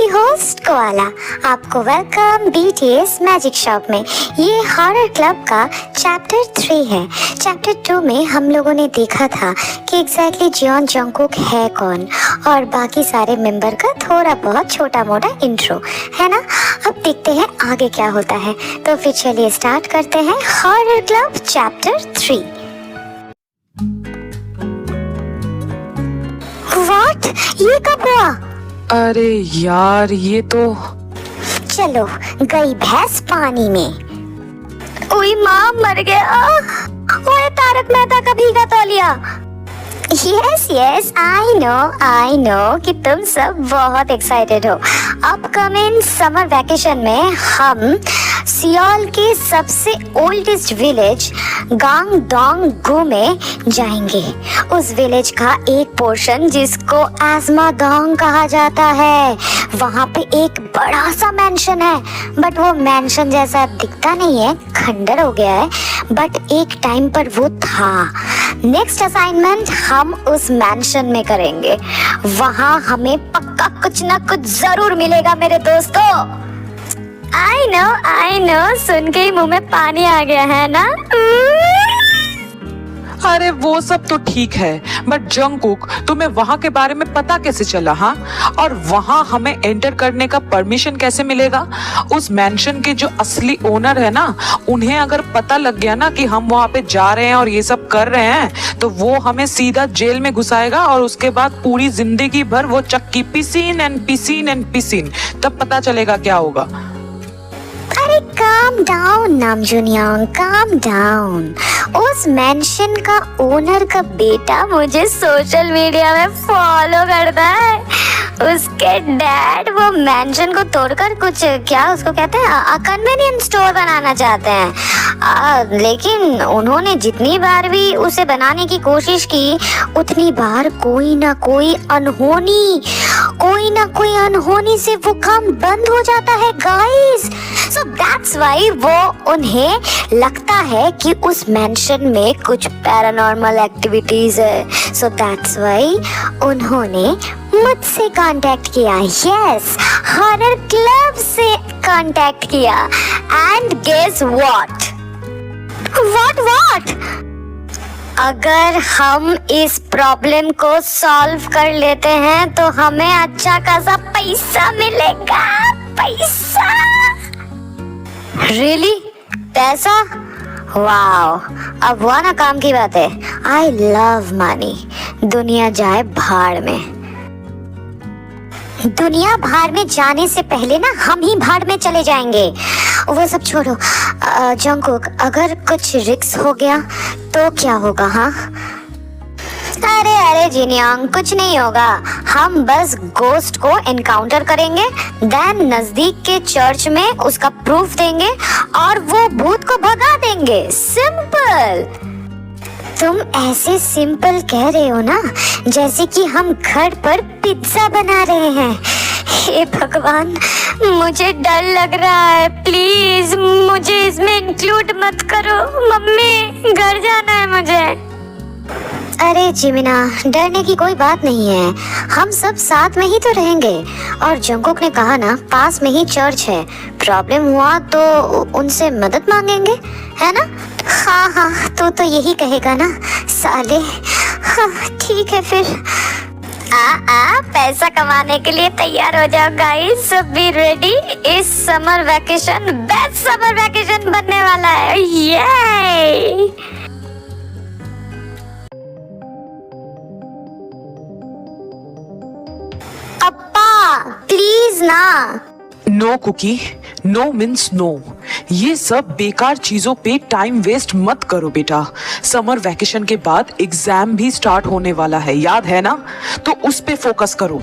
आपकी host koala आपको welcome BTS magic shop में। ये हॉरर क्लब का चैप्टर 3 है। चैप्टर 2 में हम लोगों ने देखा था कि एग्जैक्टली जियोन जंगकुक है कौन और बाकी सारे मेंबर का थोड़ा बहुत छोटा मोटा इंट्रो है ना। अब देखते हैं आगे क्या होता है। तो फिर चलिए स्टार्ट करते हैं हॉरर क्लब चैप्टर 3। व्हाट, ये कब हुआ? अरे यार ये तो चलो गई भैंस पानी में। ओए माँ मर गया। ओए तारक मेहता का भीगा तौलिया। यस आई नो कि तुम सब बहुत एक्साइटेड हो। अपकमिंग समर वैकेशन में हम सियोल के सबसे ओल्डेस्ट विलेज गांगडोंग-गु में जाएंगे। उस विलेज का एक पोर्शन जिसको एस्माडोंग कहा जाता है, वहाँ पे एक बड़ा सा मैंशन है। बट वो मैंशन जैसा दिखता नहीं है, खंडर हो गया है, बट एक टाइम पर वो था। नेक्स्ट असाइनमेंट हम उस मैंशन में करेंगे। वहाँ हमें पक्का कुछ ना कुछ जरूर मिलेगा मेरे दोस्तों। आई नो सुन के ही मुंह में पानी आ गया है ना। अरे वो सब तो ठीक है, बट जंगकुक तुम्हें वहाँ के बारे में पता कैसे चला? हाँ, और वहाँ हमें एंटर करने का परमिशन कैसे मिलेगा? उस मैंशन के जो असली ओनर है ना, उन्हें अगर पता लग गया ना कि हम वहाँ पे जा रहे हैं और ये सब कर रहे हैं, तो वो हमें सीधा जेल में घुसाएगा और उसके बाद पूरी जिंदगी भर वो चक्की पिसीन एंड पिसीन एंड पिसीन, तब पता चलेगा क्या होगा। अरे काम डाउन नामजुनियांग, काम डाउन। उस मैंशन का ओनर का बेटा मुझे सोशल मीडिया में फॉलो करता है। उसके डैड वो मैंशन को तोड़कर कुछ, क्या उसको कहते हैं, कन्वीनियंस स्टोर बनाना चाहते हैं। लेकिन उन्होंने जितनी बार भी उसे बनाने की कोशिश की, उतनी बार कोई ना कोई अनहोनी से वो काम बंद हो जाता है गाइस। सो दैट्स व्हाई वो उन्हें लगता है कि उस मैंशन में कुछ पैरानॉर्मल एक्टिविटीज है। सो दैट्स व्हाई उन्होंने मुझसे कांटेक्ट किया। यस, हॉरर क्लब से कांटेक्ट किया। And guess what? अगर हम इस प्रॉब्लम को सॉल्व कर लेते हैं तो हमें अच्छा खासा पैसा मिलेगा। पैसा? रियली? पैसा? वाओ, अब वो ना काम की बात है। I love money. दुनिया जाए भाड़ में। दुनिया भाड़ में जाने से पहले ना हम ही भाड़ में चले जाएंगे। वो सब छोड़ो जंगकुक, अगर कुछ रिस्क हो गया तो क्या होगा? हाँ, अरे जिनियांग, कुछ नहीं होगा। हम बस गोस्ट को एनकाउंटर करेंगे, देन नजदीक के चर्च में उसका प्रूफ देंगे और वो भूत को भगा देंगे। सिंपल। तुम ऐसे सिंपल कह रहे हो ना जैसे कि हम घर पर पिज्जा बना रहे हैं। हे भगवान, मुझे डर लग रहा है। प्लीज मुझे इसमें इंक्लूड मत करो। मम्मी, घर जाना है मुझे। अरे जिमिना, डरने की कोई बात नहीं है। हम सब साथ में ही तो रहेंगे। और जंगकुक ने कहा ना, पास में ही चर्च है। प्रॉब्लम हुआ तो उनसे मदद मांगेंगे, है ना? हाँ, तो यही कहेगा ना साले। हाँ, ठीक है फिर। पैसा कमाने के लिए तैयार हो जाओ गाइस। Be ready. इस summer vacation best summer vacation बनने वाला है। ये अप्पा प्लीज ना। No Cookie, no means no. ये सब बेकार चीजों पे टाइम वेस्ट मत करो बेटा। समर वैकेशन के बाद एग्जाम भी स्टार्ट होने वाला है, याद है ना? तो उस पे फोकस करो।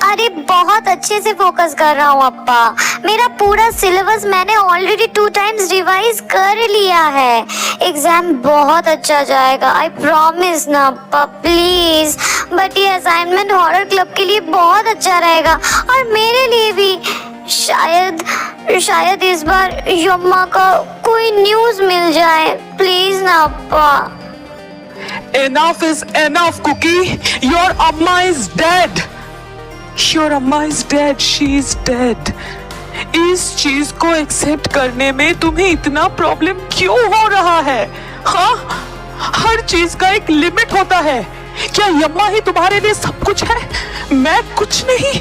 अरे बहुत अच्छे से फोकस कर रहा हूँ अप्पा। मेरा पूरा सिलेबस मैंने ऑलरेडी 2 टाइम्स रिवाइज कर लिया है। एग्जाम बहुत अच्छा जाएगा, आई प्रॉमिस ना अप्पा, प्लीज। बट ये असाइनमेंट हॉरर क्लब के लिए बहुत अच्छा रहेगा और मेरे लिए भी। शायद इस बार यम्मा का कोई न्यूज मिल जाए। प्लीज ना अप्पा। Enough is enough, Cookie. Your Amma is dead. Your amma is dead, she is dead. इस चीज को एक्सेप्ट करने में तुम्हें इतना प्रॉब्लम क्यों हो रहा है? हाँ, हर चीज का एक लिमिट होता है। क्या यम्मा ही तुम्हारे लिए सब कुछ है? मैं कुछ नहीं?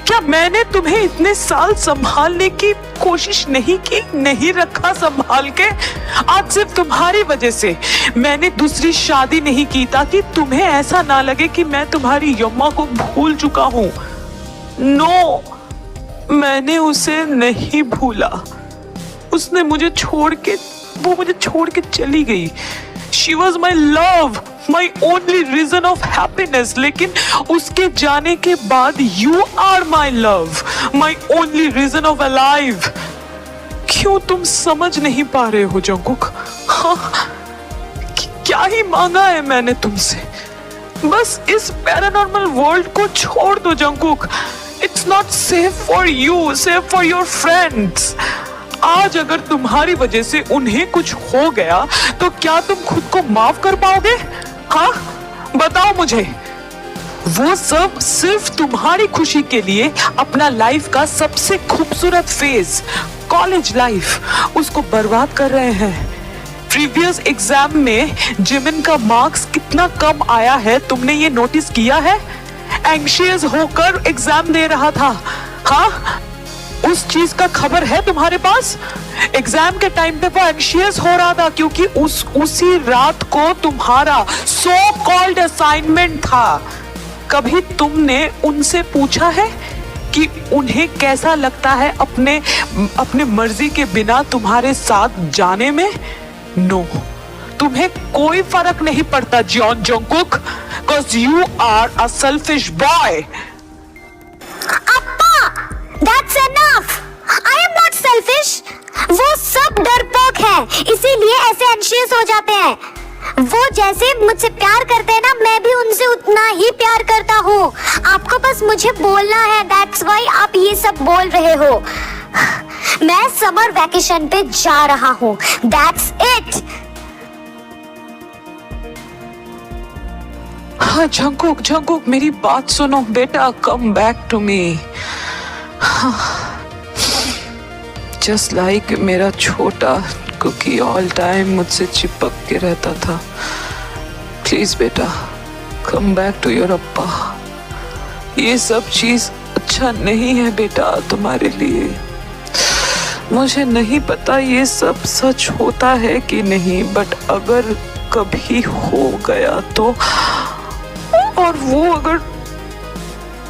क्या मैंने तुम्हें इतने साल संभालने की कोशिश नहीं की, नहीं रखा संभाल के? आज सिर्फ तुम्हारी वजह से मैंने दूसरी शादी नहीं की ताकि तुम्हें ऐसा ना लगे कि मैं तुम्हारी यम्मा को भूल चुका हूं। नो, मैंने उसे नहीं भूला। उसने मुझे छोड़ के चली गई। She was my love, my only reason of happiness. लेकिन उसके जाने के बाद you are my love, my only reason of alive. क्यों तुम समझ नहीं पा रहे हो जंकुक? हाँ, क्या ही मांगा है मैंने तुमसे? बस इस पैरानॉर्मल वर्ल्ड को छोड़ दो Jungkook. It's not safe for you, safe for your friends. आज अगर तुम्हारी वजह से उन्हें कुछ हो गया तो क्या तुम खुद को माफ कर पाओगे? हाँ, बताओ मुझे। वो सब सिर्फ तुम्हारी खुशी के लिए अपना लाइफ का सबसे खूबसूरत फेज, कॉलेज लाइफ, उसको बर्बाद कर रहे हैं। प्रीवियस एग्जाम में जिमिन का मार्क्स कितना कम आया है, तुमने ये नोटिस किया है? एंग्शियस होकर एग्जाम दे रहा था। हाँ, उस चीज का खबर है तुम्हारे पास? एग्जाम के टाइम पे वो एंग्शियस हो रहा था क्योंकि उसी रात को तुम्हारा सो कॉल्ड असाइनमेंट था। कभी तुमने उनसे पूछा है कि उन्हें कैसा लगता है अपने मर्जी के बिना तुम्हारे साथ जाने में? नो, तुम्हें कोई फर्क नहीं पड़ता Jeon Jungkook, because you are a selfish boy. अप्पा, that's enough. I am not selfish. वो सब डरपोक हैं, इसीलिए ऐसे एंशियस हो जाते हैं। वो जैसे मुझसे प्यार करते हैं ना, मैं भी उनसे उतना ही प्यार करता हूँ। आपको बस मुझे बोलना है, that's why आप ये सब बोल रहे हो। मैं समर वैकेशन पे जा रहा हूँ, that's it. हाँ जंकुक, मेरी बात सुनो बेटा, come back to me. Just like मेरा छोटा कुकी ऑल टाइम मुझसे चिपक के रहता था। प्लीज बेटा, कम बैक टू योर अप्पा। ये सब चीज अच्छा नहीं है बेटा तुम्हारे लिए। मुझे नहीं पता ये सब सच होता है कि नहीं, बट अगर कभी हो गया तो,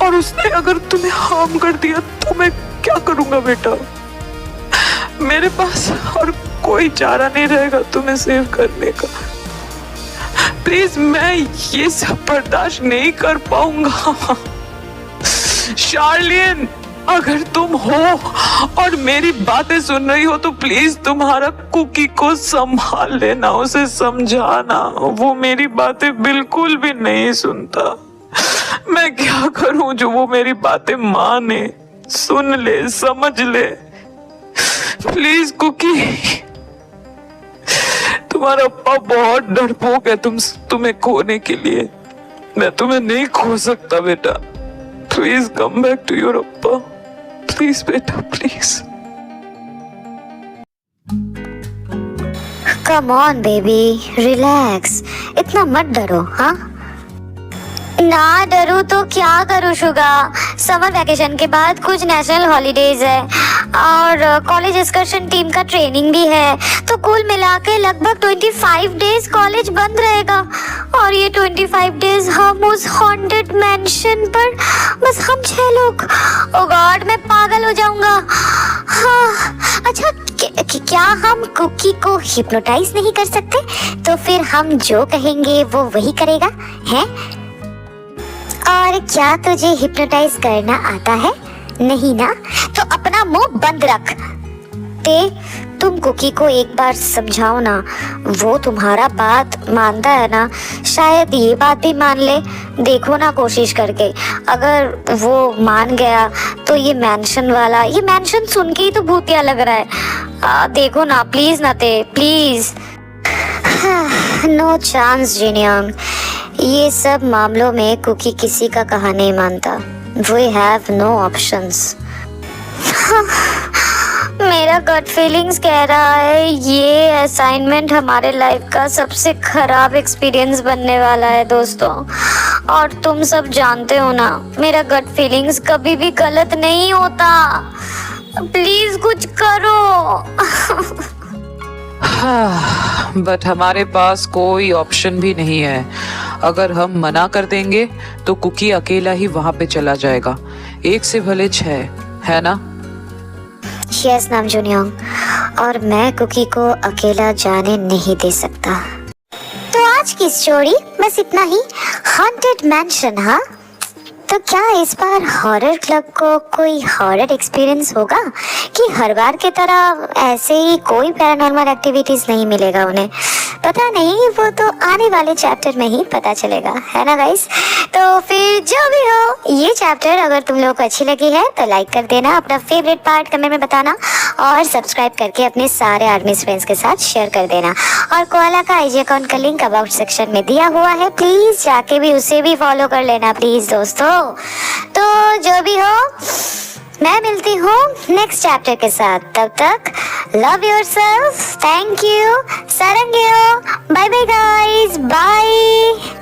और उसने अगर तुम्हें हार्म कर दिया तो मैं क्या करूंगा बेटा? मेरे पास और कोई चारा नहीं रहेगा तुम्हें सेव करने का। प्लीज, मैं ये सब बर्दाश्त नहीं कर पाऊंगा। शार्लिन, अगर तुम हो और मेरी बातें सुन रही हो तो प्लीज तुम्हारा कुकी को संभाल लेना, उसे समझाना। वो मेरी बातें बिल्कुल भी नहीं सुनता। मैं क्या करूं जो वो मेरी बातें माने, सुन ले, समझ ले। प्लीज कुकी, तुम्हारा अप्पा बहुत डरपोक है तुम्हें खोने के लिए। मैं तुम्हें नहीं खो सकता बेटा। Please come back to your appa, please बेटा, please. Come on baby, relax, इतना मत डरो। हाँ, ना डरूं तो क्या करूं शुगा? समर वैकेशन के बाद कुछ नेशनल हॉलीडेज है और कॉलेज एक्सकर्शन टीम का ट्रेनिंग भी है, तो कुल मिला के लगभग 25 डेज कॉलेज बंद रहेगा। और ये 25 डेज हम उस हॉन्टेड मैंशन पर, बस हम 6 लोग। ओ गॉड, मैं पागल हो जाऊंगा। हाँ, अच्छा, क्या हम कुकी को हिप्नोटाइज नहीं कर सकते? तो फिर हम जो कहेंगे वो वही करेगा, है? और क्या तुझे हिप्नोटाइज करना आता है? नहीं ना? तो अपना मुंह बंद रख। तुम कुकी को एक बार समझाओ ना, वो तुम्हारा बात मानता है ना, शायद ये बात भी मान ले। देखो ना कोशिश करके, अगर वो मान गया तो ये मैंशन सुन के ही तो भूतिया लग रहा है। देखो ना, प्लीज ना प्लीज। नो चांस जिनयोंग, ये सब मामलों में कुकी किसी का कहा नहीं मानता। We have no options. मेरा गट फीलिंग्स कह रहा है ये असाइनमेंट हमारे लाइफ का सबसे खराब एक्सपीरियंस बनने वाला है दोस्तों। और तुम सब जानते हो ना, मेरा गट फीलिंग्स कभी भी गलत नहीं होता। प्लीज कुछ करो। बट हमारे पास कोई ऑप्शन भी नहीं है। अगर हम मना कर देंगे तो कुकी अकेला ही वहां पे चला जाएगा। एक से भले 6, है ना? यस नामजोनियोंग, और मैं कुकी को अकेला जाने नहीं दे सकता। तो आज की स्टोरी बस इतना ही। हॉन्टेड मैंशन, हाँ? तो क्या इस बार हॉरर क्लब को कोई हॉरर एक्सपीरियंस होगा कि हर बार की तरह ऐसे ही कोई पैरानॉर्मल एक्टिविटीज नहीं मिलेगा उन्हें? पता नहीं, वो तो आने वाले चैप्टर में ही पता चलेगा, है ना गाइस? तो फिर जो भी हो, ये चैप्टर अगर तुम लोगों को अच्छी लगी है तो लाइक कर देना, अपना फेवरेट पार्ट कमेंट में बताना और सब्सक्राइब करके अपने सारे आर्मी फ्रेंड्स के साथ शेयर कर देना। और कोआला का आईजी अकाउंट का लिंक अबाउट सेक्शन में दिया हुआ है, प्लीज जाके भी उसे भी फॉलो कर लेना प्लीज दोस्तों। तो जो भी हो, मैं मिलती हूँ नेक्स्ट चैप्टर के साथ। तब तक लव योरसेल्फ, थैंक यू, सारंगेओ, बाय बाय गाइस, बाय।